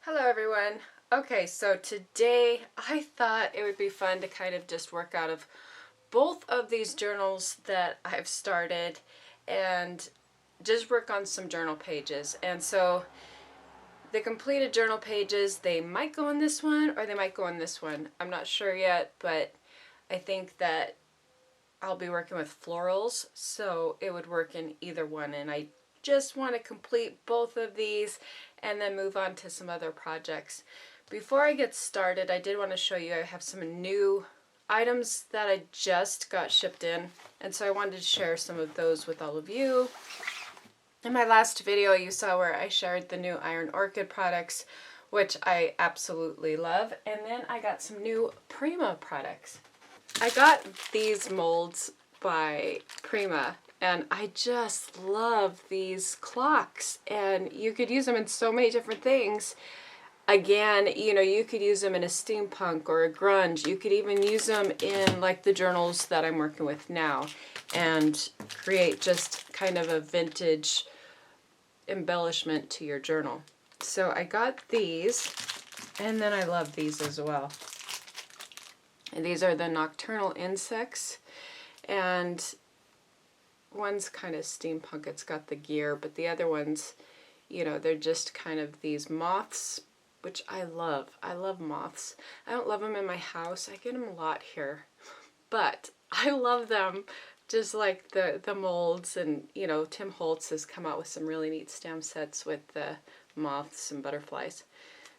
Hello everyone. Okay, so today I thought it would be fun to kind of just work out of both of these journals that I've started and just work on some journal pages. And so the completed journal pages, they might go in this one or they might go in this one. I'm not sure yet, but I think that I'll be working with florals, so it would work in either one, and I just want to complete both of these and then move on to some other projects. Before I get started, I did want to show you I have some new items that I just got shipped in, and so I wanted to share some of those with all of you. In my last video you saw where I shared the new Iron Orchid products, which I absolutely love, and then I got some new Prima products. I got these molds by Prima and I just love these clocks, and you could use them in so many different things. Again, you know, you could use them in a steampunk or a grunge. You could even use them in like the journals that I'm working with now and create just kind of a vintage embellishment to your journal. So I got these, and then I love these as well. And these are the nocturnal insects, and one's kind of steampunk, it's got the gear, but the other ones, you know, they're just kind of these moths, which I love. I love moths. I don't love them in my house. I get them a lot here, but I love them just like the molds. And you know, Tim Holtz has come out with some really neat stamp sets with the moths and butterflies.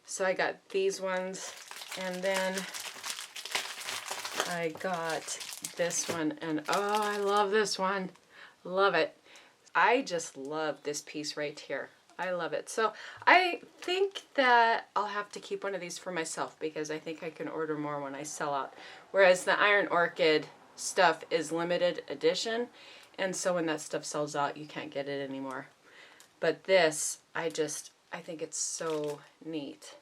So I got these ones, and then I got this one, and oh, I love this one. Love it. I just love this piece right here. I love it. So I think that I'll have to keep one of these for myself because I think I can order more when I sell out. Whereas the Iron Orchid stuff is limited edition, and so when that stuff sells out, you can't get it anymore. But this, I think it's so neat.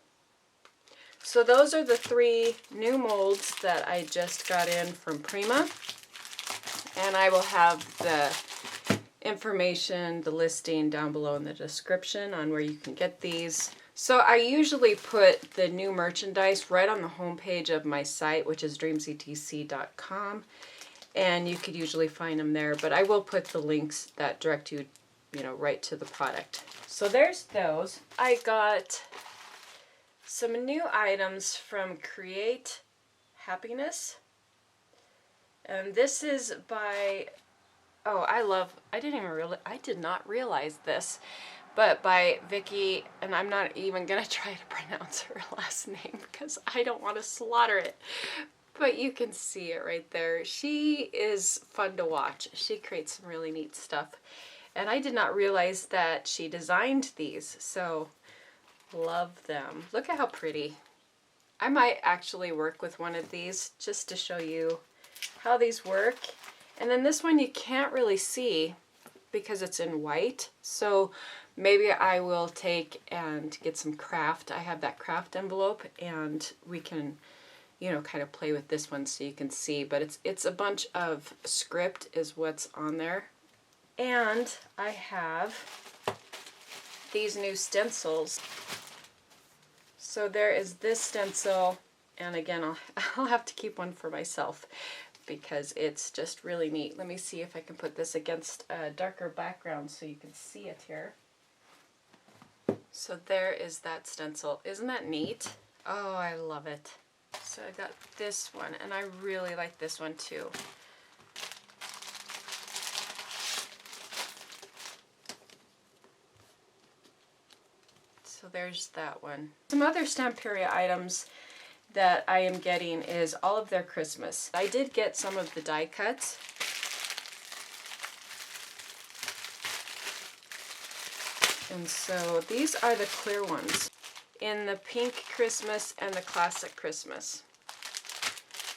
So those are the three new molds that I just got in from Prima, and I will have the information, the listing down below in the description on where you can get these. So I usually put the new merchandise right on the home page of my site, which is dreamsetc.com, and you could usually find them there, but I will put the links that direct you, right to the product. So there's those. I got some new items from Create Happiness, and this is by, I did not realize this, but by Vicky, and I'm not even gonna try to pronounce her last name because I don't want to slaughter it, but you can see it right there. She is fun to watch. She creates some really neat stuff, and I did not realize that she designed these, so love them. Look at how pretty. I might actually work with one of these just to show you how these work. And then this one you can't really see because it's in white, so maybe I will take and get some craft. I have that craft envelope, and we can, kind of play with this one so you can see, but it's a bunch of script is what's on there. And I have these new stencils. So there is this stencil, and again, I'll have to keep one for myself because it's just really neat. Let me see if I can put this against a darker background so you can see it here. So there is that stencil. Isn't that neat? Oh, I love it. So I got this one, and I really like this one too. So there's that one. Some other Stamperia items that I am getting is all of their Christmas. I did get some of the die cuts. And so these are the clear ones in the pink Christmas and the classic Christmas.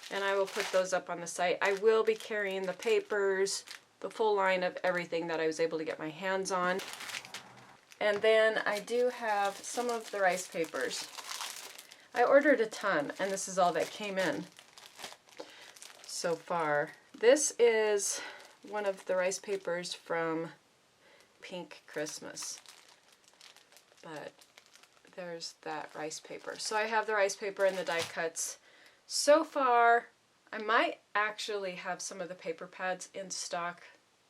And I will put those up on the site. I will be carrying the papers, the full line of everything that I was able to get my hands on. And then I do have some of the rice papers. I ordered a ton, and this is all that came in so far. This is one of the rice papers from Pink Christmas. But there's that rice paper. So I have the rice paper and the die cuts. So far, I might actually have some of the paper pads in stock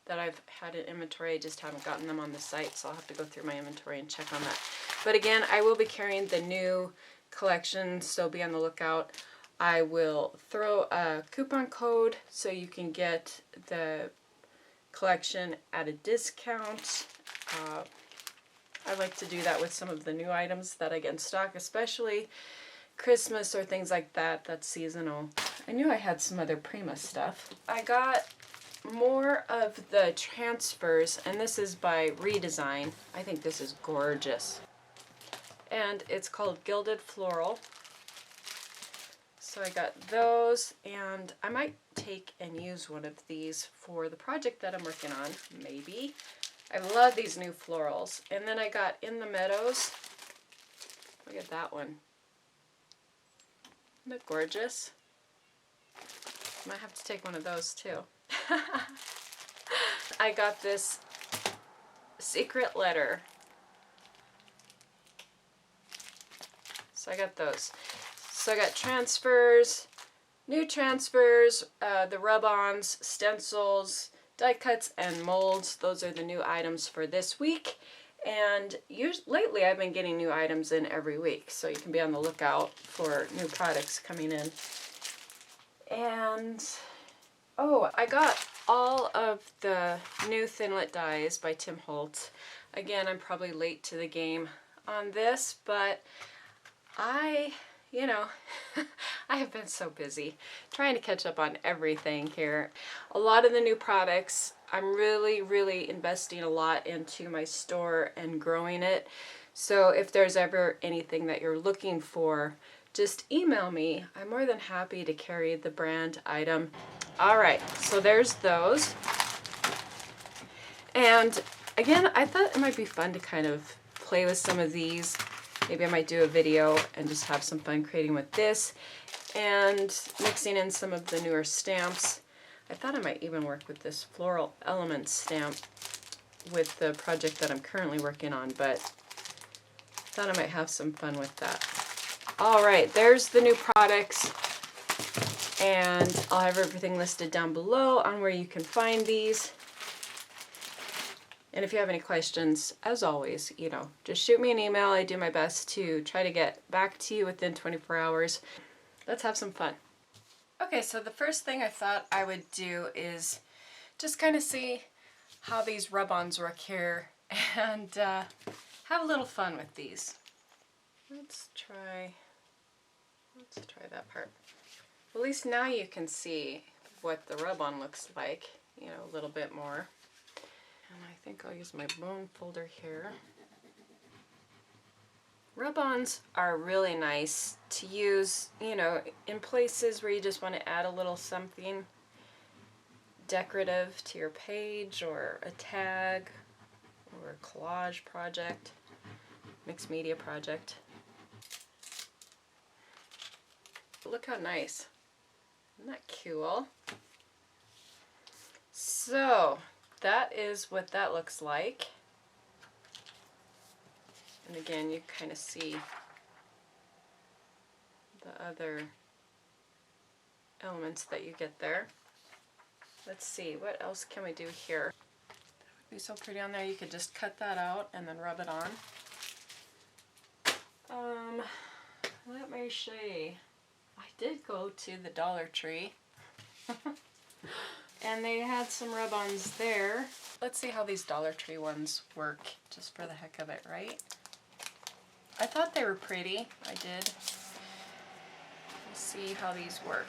that I've had in inventory. I just haven't gotten them on the site, so I'll have to go through my inventory and check on that. But again, I will be carrying the new collection, so be on the lookout. I will throw a coupon code so you can get the collection at a discount. I like to do that with some of the new items that I get in stock, especially Christmas or things like that. That's seasonal. I knew I had some other Prima stuff. I got more of the transfers, and this is by Redesign. I think this is gorgeous. And it's called Gilded Floral. So I got those, and I might take and use one of these for the project that I'm working on, maybe. I love these new florals. And then I got In the Meadows. Look at that one. Isn't it gorgeous? Might have to take one of those too. I got this Secret Letter. So I got those. So I got transfers, new transfers, the rub-ons, stencils, die cuts, and molds. Those are the new items for this week. And lately I've been getting new items in every week, so you can be on the lookout for new products coming in. And, oh, I got all of the new Thinlit dies by Tim Holtz. Again, I'm probably late to the game on this, but you know, I have been so busy trying to catch up on everything here. A lot of the new products, I'm really investing a lot into my store and growing it. So if there's ever anything that you're looking for, just email me. I'm more than happy to carry the brand item. All right, so there's those. And again, I thought it might be fun to kind of play with some of these. Maybe I might do a video and just have some fun creating with this and mixing in some of the newer stamps. I thought I might even work with this Floral Elements stamp with the project that I'm currently working on, but thought I might have some fun with that. All right, there's the new products, and I'll have everything listed down below on where you can find these. And if you have any questions, as always, you know, just shoot me an email. I do my best to try to get back to you within 24 hours. Let's have some fun. Okay, so the first thing I thought I would do is just kind of see how these rub-ons work here and have a little fun with these. Let's try that part. At least now you can see what the rub-on looks like, you know, a little bit more. And I think I'll use my bone folder here. Rub-ons are really nice to use, you know, in places where you just want to add a little something decorative to your page, or a tag, or a collage project, mixed media project. Look how nice. Isn't that cool? So that is what that looks like. And again, you kind of see the other elements that you get there. Let's see, what else can we do here? That would be so pretty on there. You could just cut that out and then rub it on. Let me see. I did go to the Dollar Tree. And they had some rub-ons there. Let's see how these Dollar Tree ones work, just for the heck of it, right? I thought they were pretty. I did. Let's see how these work.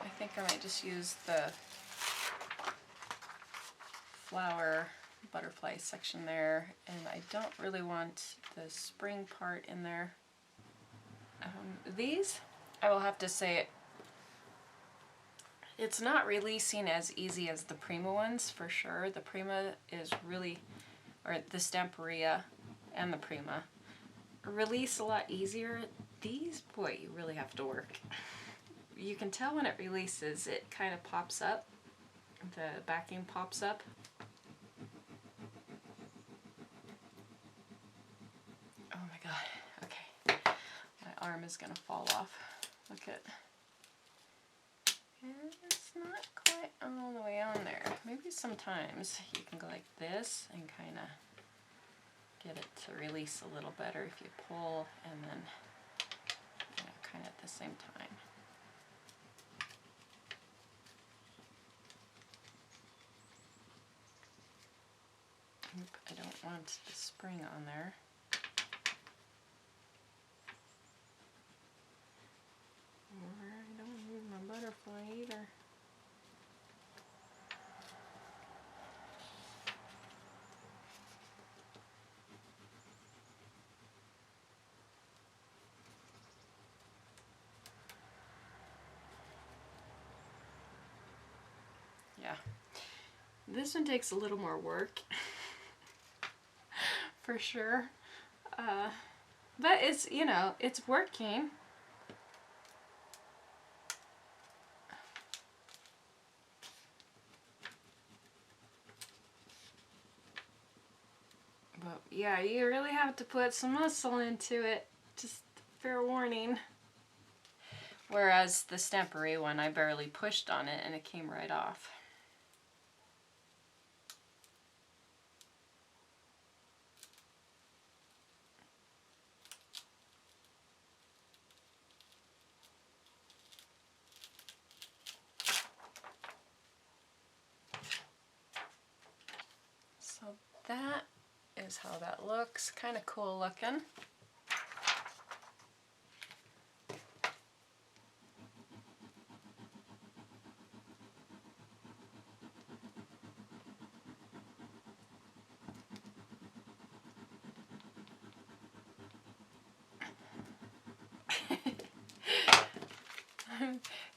I think I might just use the flower butterfly section there, and I don't really want the spring part in there. These, I will have to say, it's not releasing as easy as the Prima ones, for sure. The Prima is really, or the Stamperia and the Prima, release a lot easier. These, boy, you really have to work. You can tell when it releases, it kind of pops up. The backing pops up. Oh my god, okay. arm is going to fall off. Look at, it's not quite all the way on there. Maybe sometimes you can go like this and kind of get it to release a little better if you pull and then, you know, kind of at the same time. Oop, I don't want the spring on there. Or I don't need my butterfly either. Yeah, this one takes a little more work for sure, but it's, you know, it's working. But yeah, you really have to put some muscle into it, just fair warning. Whereas the Stamperia one, I barely pushed on it and it came right off. So that is how that looks. Kind of cool looking.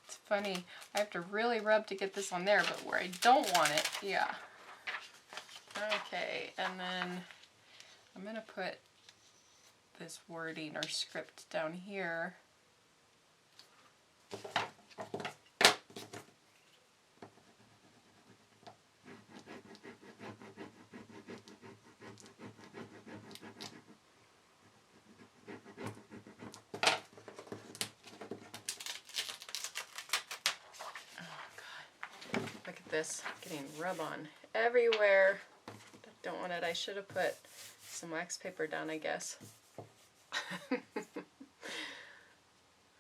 It's funny, I have to really rub to get this on there, but where I don't want it, yeah. Okay, and then I'm gonna put this wording or script down here. Look at this, getting rub on everywhere. Don't want it. I should have put some wax paper down, I guess.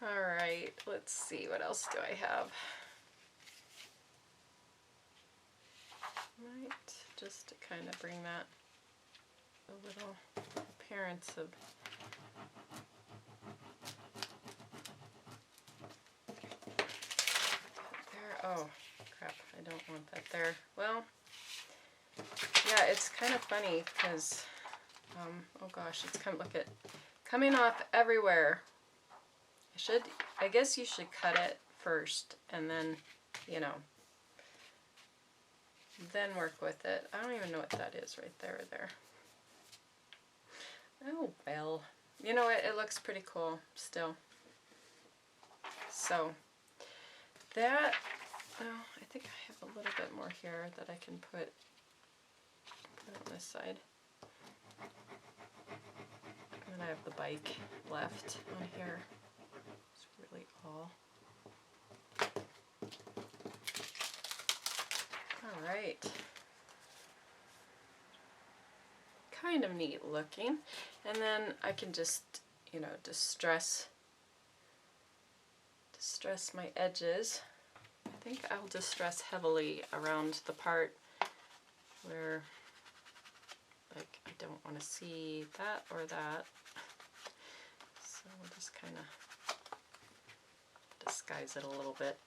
Alright, let's see, what else do I have? Right, just to kind of bring that a little appearance of there. Oh crap, I don't want that there. Well, yeah, it's kind of funny because oh gosh, it's kind of, look at, coming off everywhere. I guess you should cut it first and then, you know, then work with it. I don't even know what that is right there. Oh well, you know what, it looks pretty cool still. So that, oh, I think I have a little bit more here that I can put on this side. And then I have the bike left on here. It's really all. Alright. Kind of neat looking. And then I can just, you know, distress my edges. I think I'll distress heavily around the part where, like, I don't want to see that or that. So we'll just kind of disguise it a little bit.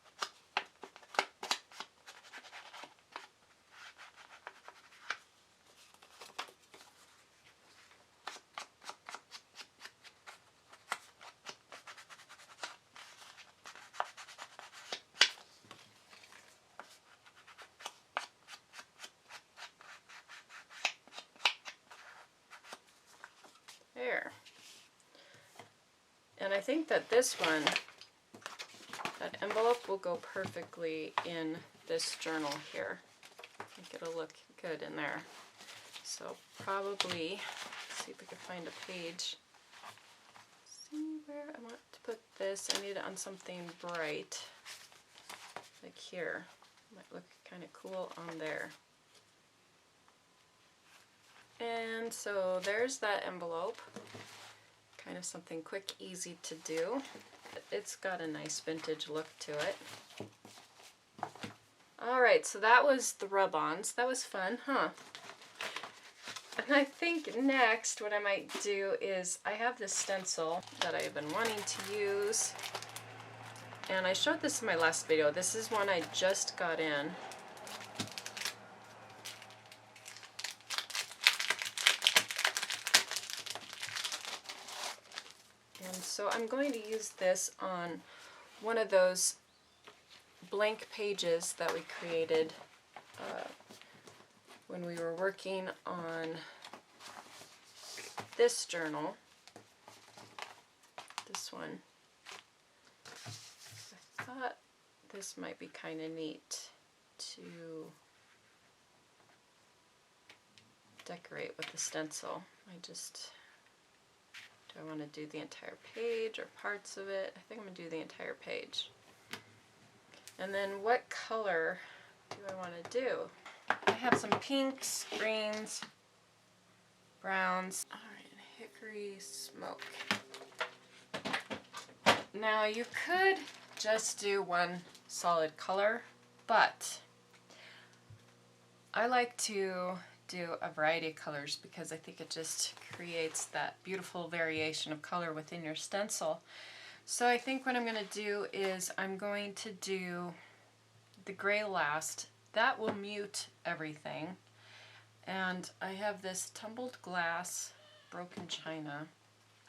There. And I think that this one, that envelope will go perfectly in this journal here. I think it'll look good in there. So probably, see if we can find a page. See where I want to put this, I need it on something bright, like here. Might look kind of cool on there. And so there's that envelope. Kind of something quick, easy to do. It's got a nice vintage look to it. Alright, so that was the rub-ons. That was fun, huh? And I think next what I might do is, I have this stencil that I've been wanting to use. And I showed this in my last video. This is one I just got in. And so I'm going to use this on one of those blank pages that we created when we were working on this journal. This one. I thought this might be kind of neat to decorate with the stencil. Do I want to do the entire page or parts of it? I think I'm going to do the entire page. And then what color do I want to do? I have some pinks, greens, browns. Alright, hickory smoke. Now you could just do one solid color, but I like to do a variety of colors because I think it just creates that beautiful variation of color within your stencil. So I think what I'm going to do is I'm going to do the gray last. That will mute everything. And I have this tumbled glass, broken china.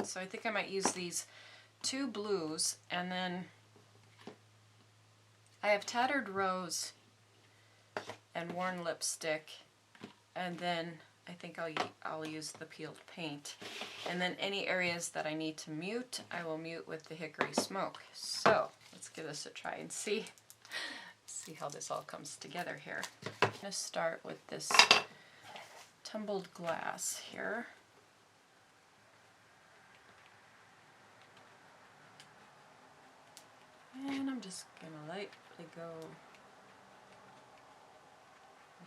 So I think I might use these two blues, and then I have tattered rose and worn lipstick, and then I think I'll use the peeled paint. And then any areas that I need to mute, I will mute with the hickory smoke. So let's give this a try and see how this all comes together here. I'm going to start with this tumbled glass here. And I'm just going to lightly go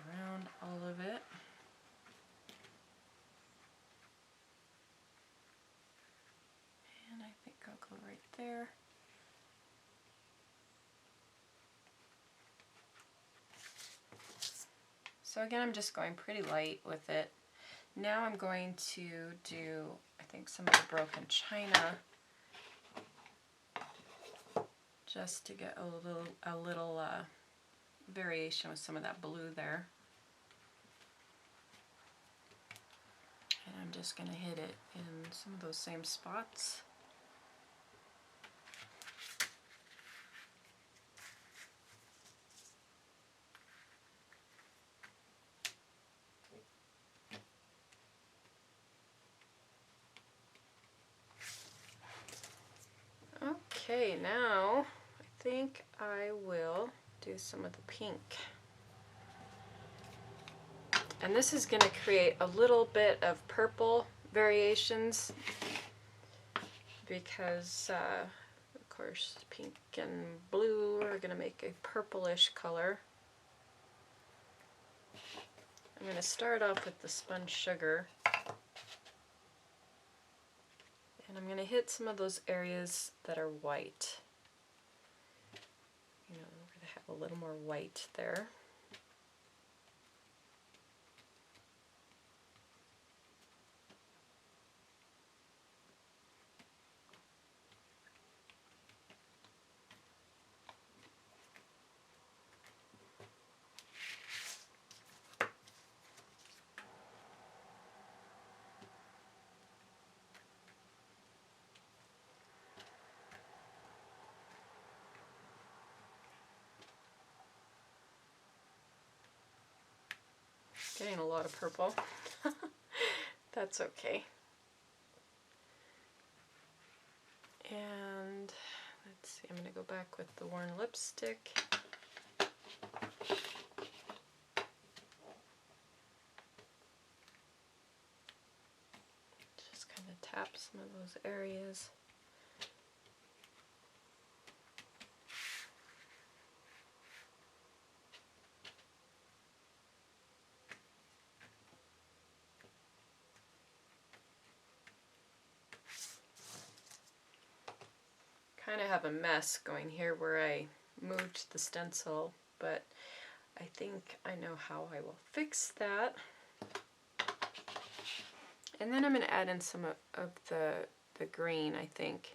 around all of it. And I think I'll go right there. So again, I'm just going pretty light with it. Now I'm going to do, I think, some of the broken china, just to get a little variation with some of that blue there. And I'm just going to hit it in some of those same spots. Okay, now I think I will do some of the pink. And this is going to create a little bit of purple variations because, of course, pink and blue are going to make a purplish color. I'm going to start off with the spun sugar. And I'm going to hit some of those areas that are white. You know, we're going to have a little more white there. Getting a lot of purple. That's okay. And let's see, I'm going to go back with the worn lipstick. Just kind of tap some of those areas. kind of have a mess going here where I moved the stencil, but I think I know how I will fix that. And then I'm going to add in some of the green, I think.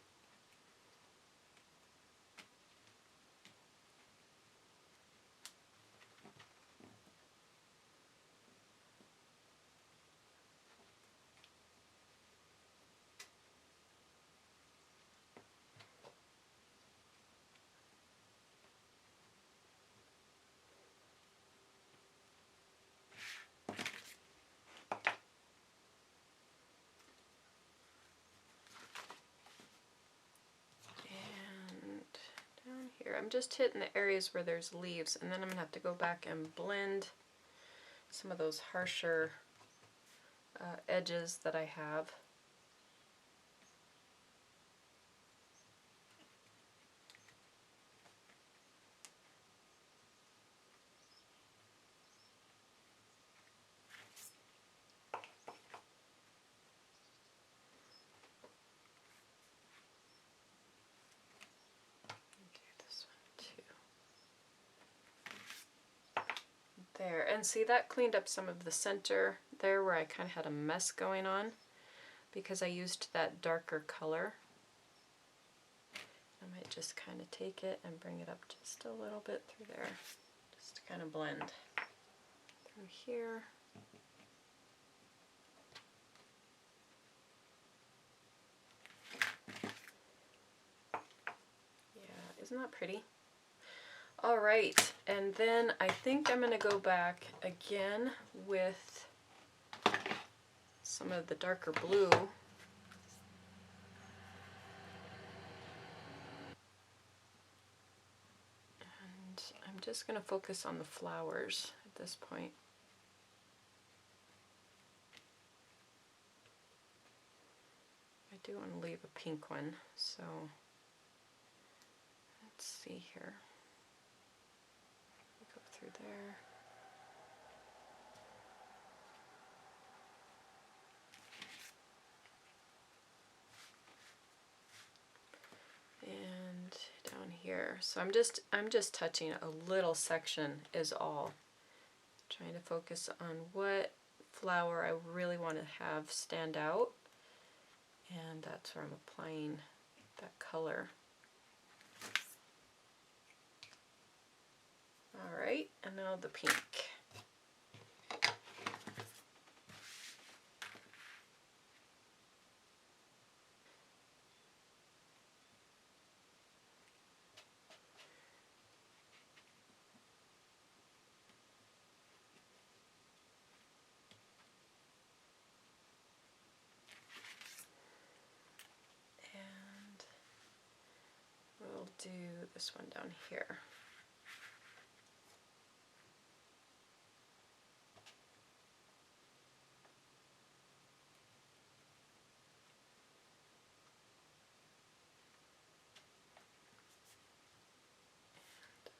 Here, I'm just hitting the areas where there's leaves, and then I'm going to have to go back and blend some of those harsher edges that I have. There, and see, that cleaned up some of the center there where I kind of had a mess going on because I used that darker color. I might just kind of take it and bring it up just a little bit through there, just to kind of blend through here. Yeah, isn't that pretty? All right, and then I think I'm going to go back again with some of the darker blue. And I'm just going to focus on the flowers at this point. I do want to leave a pink one, so let's see here. Go through there. And down here. So I'm just touching a little section is all. Trying to focus on what flower I really want to have stand out. And that's where I'm applying that color. Alright, and now the pink. And we'll do this one down here.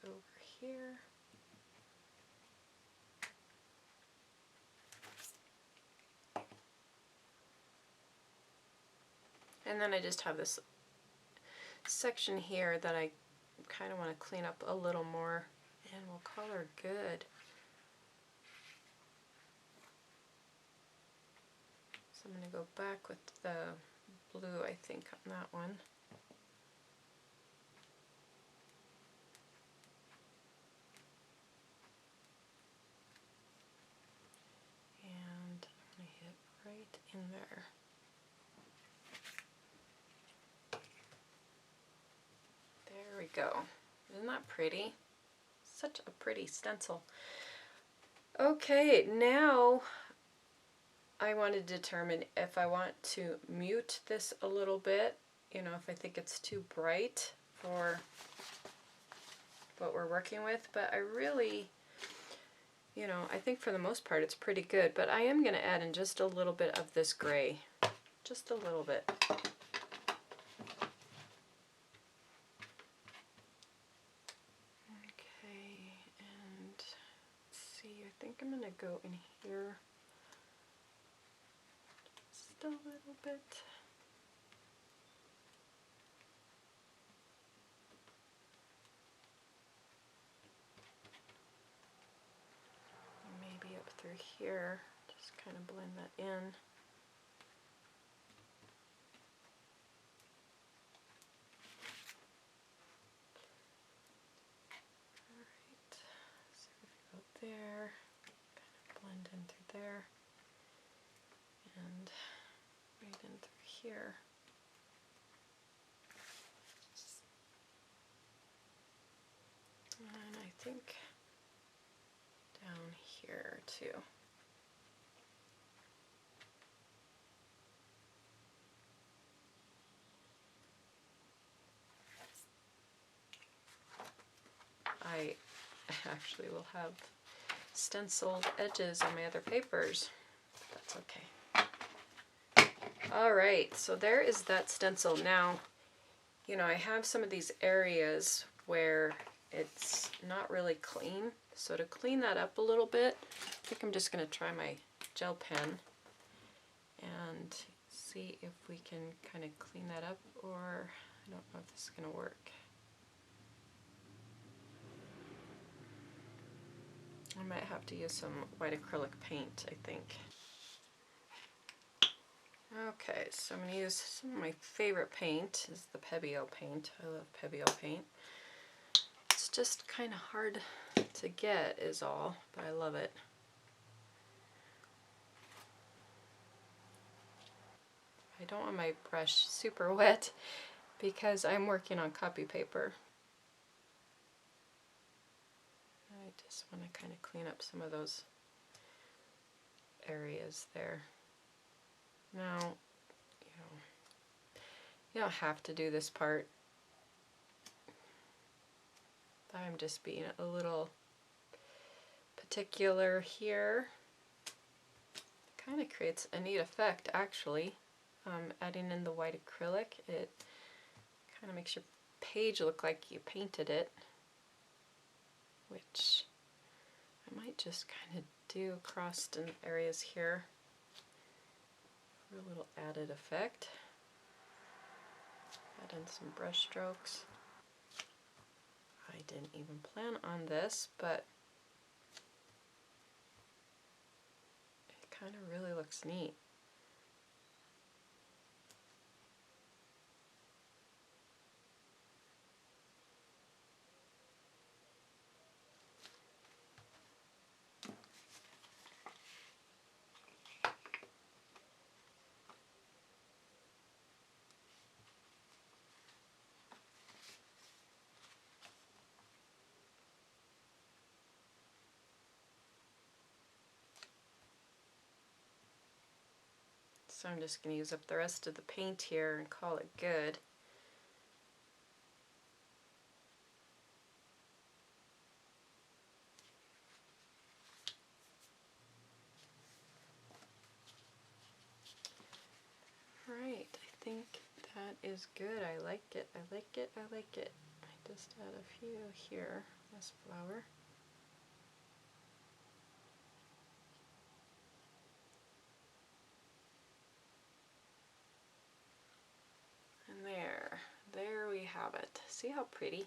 Over here. And then I just have this section here that I kind of want to clean up a little more, and we'll call her good. So I'm going to go back with the blue, I think, on that one. And I'm going to hit right in there. There we go. Isn't that pretty? Such a pretty stencil. Okay, now I want to determine if I want to mute this a little bit, you know, if I think it's too bright for what we're working with, but I really, you know, I think for the most part it's pretty good, but I am going to add in just a little bit of this gray, just a little bit. Okay, and let's see, I think I'm going to go in here just a little bit. through here. Just kind of blend that in. Alright, so if you go there, kind of blend in through there, and right in through here. And I think down here too. I actually will have stenciled edges on my other papers, but that's okay. Alright, so there is that stencil. Now, you know, I have some of these areas where it's not really clean, so to clean that up a little bit, I think I'm just going to try my gel pen and see if we can kind of clean that up, or I don't know if this is going to work. I might have to use some white acrylic paint, I think. Okay, so I'm going to use some of my favorite paint. This is the Pebeo paint. I love Pebeo paint. It's just kind of hard to get is all, but I love it. I don't want my brush super wet because I'm working on copy paper. I just want to kind of clean up some of those areas there. Now, you don't have to do this part. I'm just being a little particular here. It kind of creates a neat effect, actually. Adding in the white acrylic, it kind of makes your page look like you painted it, which I might just kind of do across in areas here for a little added effect. Add in some brush strokes. I didn't even plan on this, but it kind of really looks neat. So I'm just going to use up the rest of the paint here and call it good. Alright, I think that is good. I like it, I like it, I like it. I just add a few here, this flower. And there we have it. See how pretty?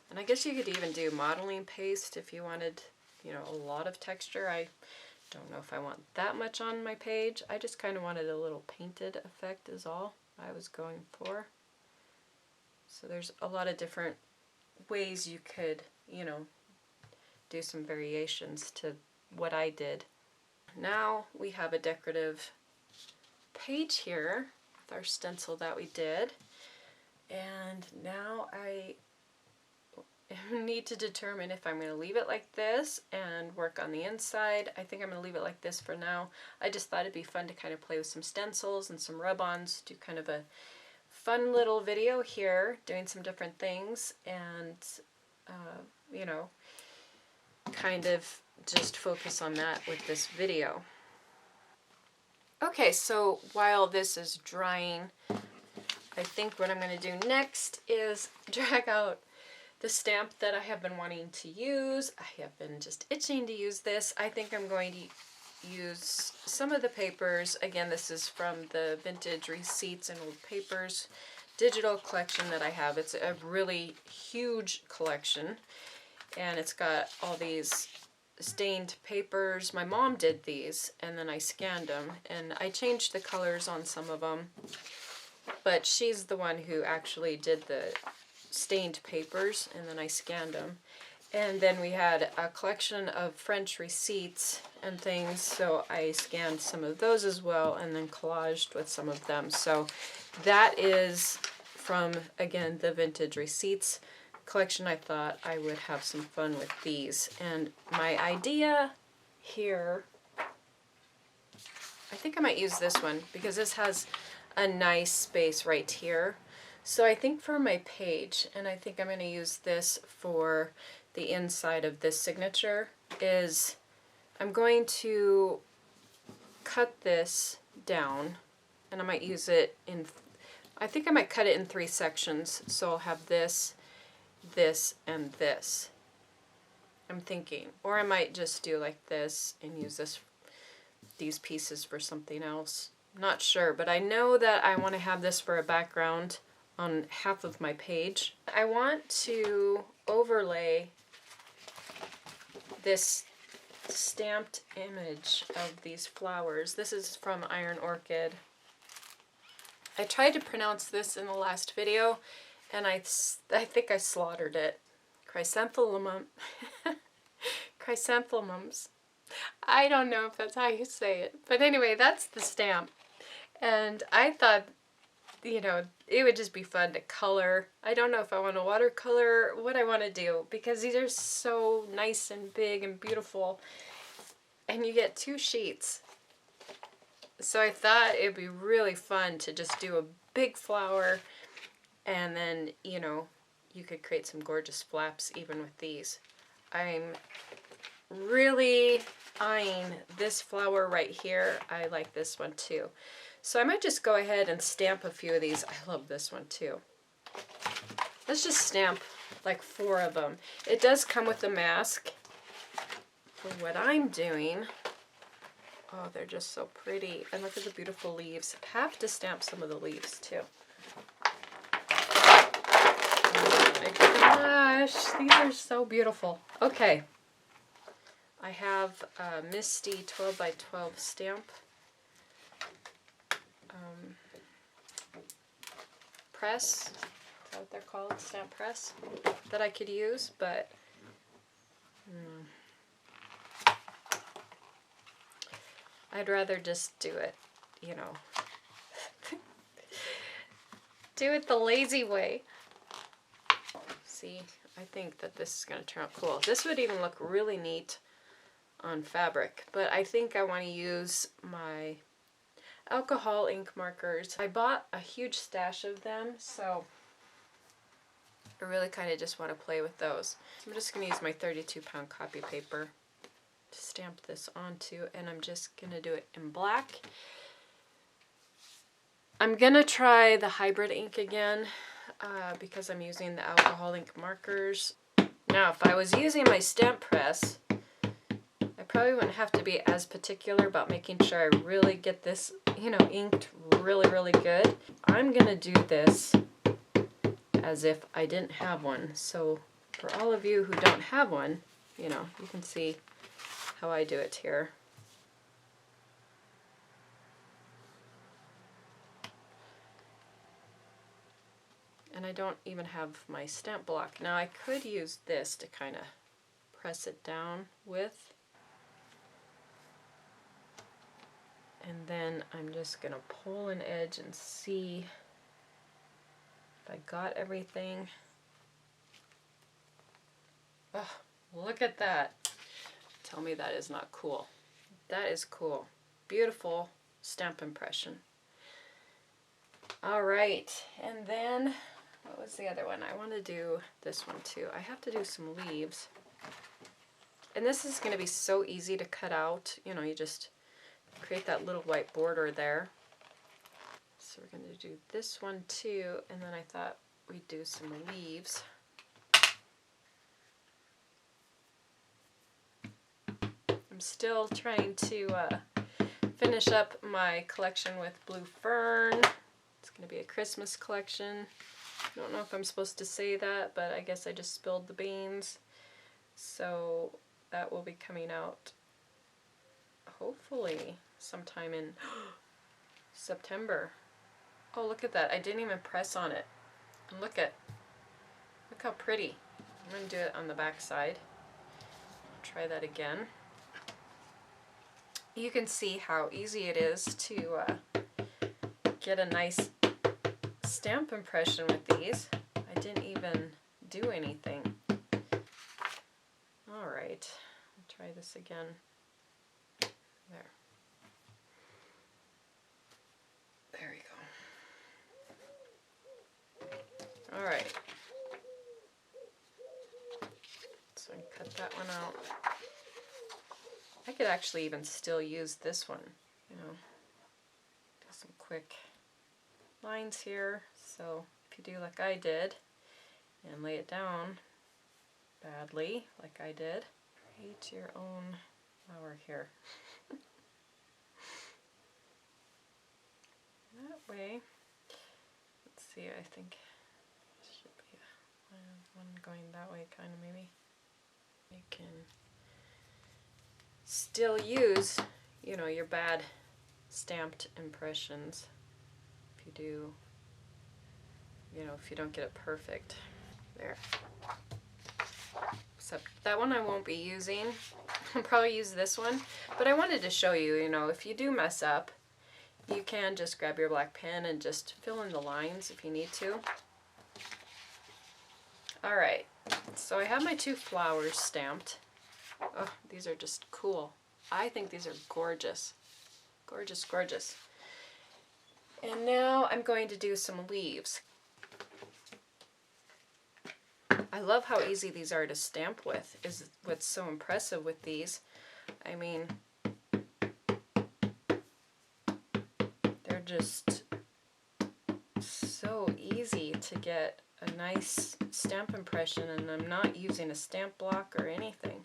And I guess you could even do modeling paste if you wanted, you know, a lot of texture. I don't know if I want that much on my page. I just kind of wanted a little painted effect is all I was going for. So there's a lot of different ways you could, you know, do some variations to what I did. Now we have a decorative page here with our stencil that we did, and now I need to determine if I'm going to leave it like this and work on the inside. I think I'm going to leave it like this for now. I just thought it'd be fun to kind of play with some stencils and some rub-ons, do kind of a fun little video here doing some different things, and you know, kind of just focus on that with this video. Okay, so while this is drying, I think what I'm going to do next is drag out the stamp that I have been wanting to use. I have been just itching to use this. I think I'm going to use some of the papers. Again, this is from the Vintage Receipts and Old Papers digital collection that I have. It's a really huge collection, and it's got all these stained papers. My mom did these, and then I scanned them, and I changed the colors on some of them, but she's the one who actually did the stained papers, and then I scanned them. And then we had a collection of French receipts and things, so I scanned some of those as well, and then collaged with some of them. So that is from, again, the vintage receipts collection. I thought I would have some fun with these. And my idea here, I think I might use this one because this has a nice space right here. So I think for my page, and I think I'm going to use this for the inside of this signature, is I'm going to cut this down, and I might use it in, I think I might cut it in 3 sections. So I'll have this, this, and this. I'm thinking. Or I might just do like this and use these pieces for something else. Not sure, but I know that I want to have this for a background on half of my page. I want to overlay this stamped image of these flowers. This is from Iron Orchid. I tried to pronounce this in the last video, and I think I slaughtered it. Chrysanthemum. Chrysanthemums. I don't know if that's how you say it. But anyway, that's the stamp. And I thought, you know, it would just be fun to color. I don't know if I want to watercolor, what I want to do, because these are so nice and big and beautiful. And you get 2 sheets. So I thought it'd be really fun to just do a big flower, and then, you know, you could create some gorgeous flaps even with these. I'm really eyeing this flower right here. I like this one too. So I might just go ahead and stamp a few of these. I love this one too. Let's just stamp like 4 of them. It does come with a mask. For what I'm doing, oh, they're just so pretty. And look at the beautiful leaves. I have to stamp some of the leaves too. Oh my gosh, these are so beautiful. Okay. I have a Misty 12 by 12 stamp press. Is that what they're called? Stamp press that I could use, but I'd rather just do it, you know, do it the lazy way. See, I think that this is going to turn out cool. This would even look really neat on fabric, but I think I want to use my alcohol ink markers. I bought a huge stash of them, so I really kind of just want to play with those. So I'm just going to use my 32-pound copy paper to stamp this onto, and I'm just going to do it in black. I'm going to try the hybrid ink again because I'm using the alcohol ink markers. Now, if I was using my stamp press, I probably wouldn't have to be as particular about making sure I really get this, you know, inked really, really good. I'm going to do this as if I didn't have one. So for all of you who don't have one, you know, you can see how I do it here. And I don't even have my stamp block. Now I could use this to kind of press it down with. And then I'm just going to pull an edge and see if I got everything. Oh, look at that. Tell me that is not cool. That is cool. Beautiful stamp impression. All right, and then what was the other one? I want to do this one too. I have to do some leaves. And this is going to be so easy to cut out. You know, you just create that little white border there. So we're going to do this one too, and then I thought we'd do some leaves. I'm still trying to finish up my collection with Blue Fern. It's going to be a Christmas collection. I don't know if I'm supposed to say that, but I guess I just spilled the beans. So that will be coming out hopefully sometime in September. Oh, look at that. I didn't even press on it. And look how pretty. I'm going to do it on the back side. Try that again. You can see how easy it is to get a nice stamp impression with these. I didn't even do anything. All right, I'll try this again. There. There we go. All right. So I cut that one out. I could actually even still use this one, you know, do some quick lines here. So if you do like I did and lay it down badly like I did, create your own flower here. That way, let's see, I think it should be one going that way kind of maybe. You can still use, you know, your bad stamped impressions if you do, you know, if you don't get it perfect. There. Except that one I won't be using. I'll probably use this one, but I wanted to show you, you know, if you do mess up, you can just grab your black pen and just fill in the lines if you need to. All right, so I have my two flowers stamped. Oh, these are just cool. I think these are gorgeous. Gorgeous, gorgeous. And now I'm going to do some leaves. I love how easy these are to stamp with, is what's so impressive with these. I mean, they're just so easy to get a nice stamp impression, and I'm not using a stamp block or anything.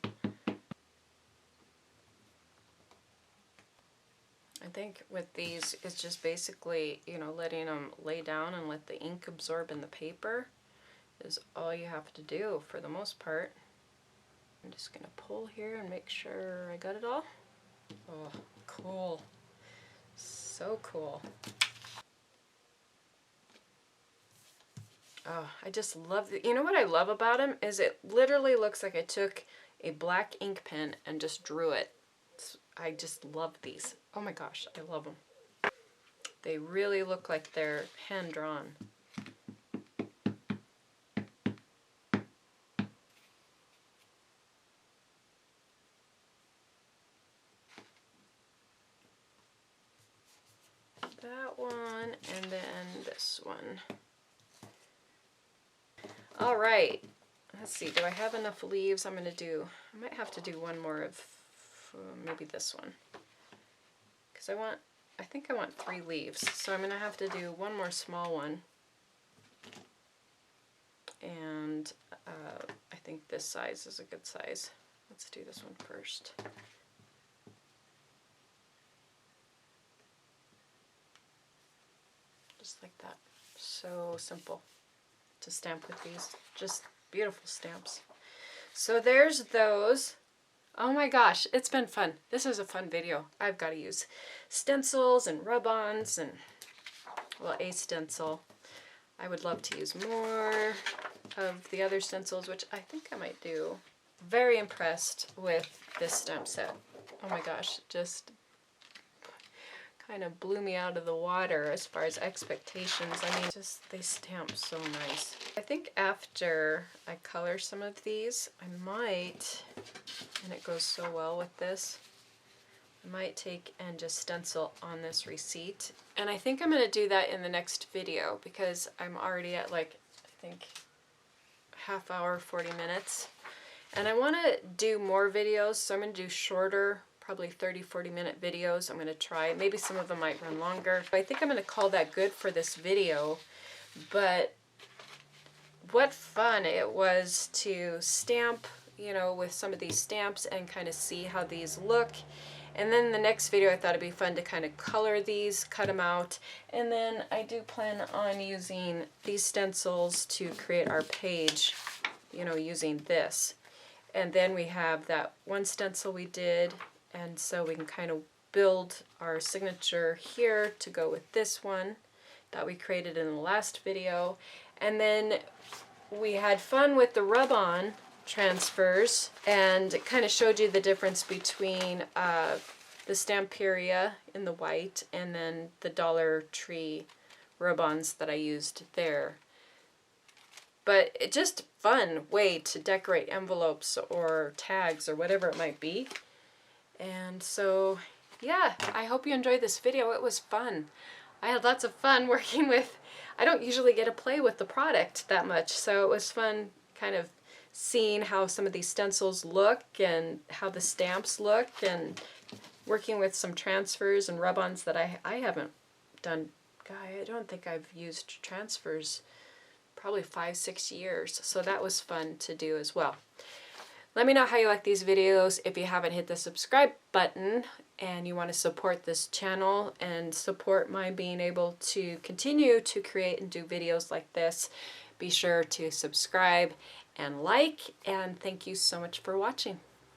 I think with these, it's just basically, you know, letting them lay down and let the ink absorb in the paper is all you have to do for the most part. I'm just going to pull here and make sure I got it all. Oh, cool. So cool. Oh, I just love it. You know what I love about them is it literally looks like I took a black ink pen and just drew it. I just love these. Oh my gosh, I love them. They really look like they're hand drawn. That one and then this one. All right, let's see, do I have enough leaves? I might have to do one more of maybe this one. Because I think I want 3 leaves. So I'm going to have to do one more small one. And I think this size is a good size. Let's do this one first. Just like that. So simple to stamp with these. Just beautiful stamps. So there's those. Oh my gosh, it's been fun. This is a fun video. I've got to use stencils and rub-ons and, well, a stencil. I would love to use more of the other stencils, which I think I might do. Very impressed with this stamp set. Oh my gosh, just kind of blew me out of the water as far as expectations. I mean, just they stamp so nice. I think after I color some of these, I might, and it goes so well with this, I might take and just stencil on this receipt. And I think I'm going to do that in the next video because I'm already at like, I think, half hour, 40 minutes. And I want to do more videos, so I'm going to do shorter, probably 30-40 minute videos. I'm going to try. Maybe some of them might run longer. I think I'm going to call that good for this video. But what fun it was to stamp, you know, with some of these stamps and kind of see how these look. And then the next video I thought it'd be fun to kind of color these, cut them out. And then I do plan on using these stencils to create our page, you know, using this. And then we have that one stencil we did, and so we can kind of build our signature here to go with this one that we created in the last video. And then we had fun with the rub-on transfers, and it kind of showed you the difference between the Stamperia in the white and then the Dollar Tree rub-ons that I used there. But it's just a fun way to decorate envelopes or tags or whatever it might be. And so, yeah, I hope you enjoyed this video. It was fun. I had lots of fun working with, I don't usually get to play with the product that much, so it was fun kind of seeing how some of these stencils look and how the stamps look, and working with some transfers and rub-ons that I haven't done. I don't think I've used transfers probably 5-6 years, so that was fun to do as well. Let me know how you like these videos. If you haven't hit the subscribe button and you want to support this channel and support my being able to continue to create and do videos like this, be sure to subscribe and like, and thank you so much for watching.